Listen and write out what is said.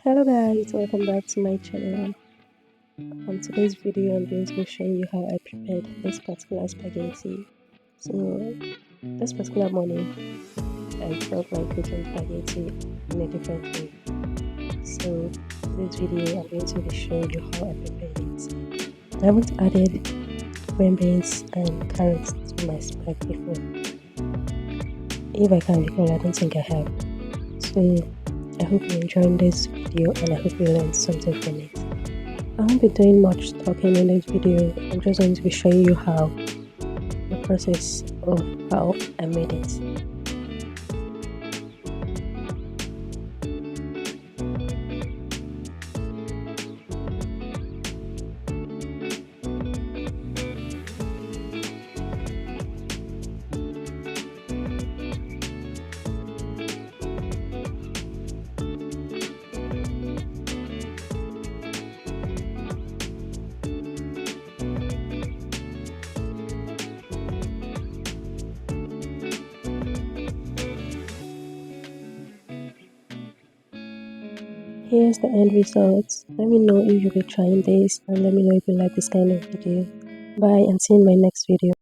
Hello guys, welcome back to my channel. On today's video, I'm going to be showing you how I prepared this particular spaghetti. So, this particular morning, I felt like cooking spaghetti in a different way. So, in this video, I'm going to be showing you how I prepared it. I haven't added green beans and carrots to my spag before. If I can recall, I don't think I have. So, I hope you're enjoying this video and I hope you learned something from it. I won't be doing much talking in this video. I'm just going to be showing you how the process of how I made it. Here's the end result. Let me know if you'll be trying this and let me know if you like this kind of video. Bye and see you in my next video.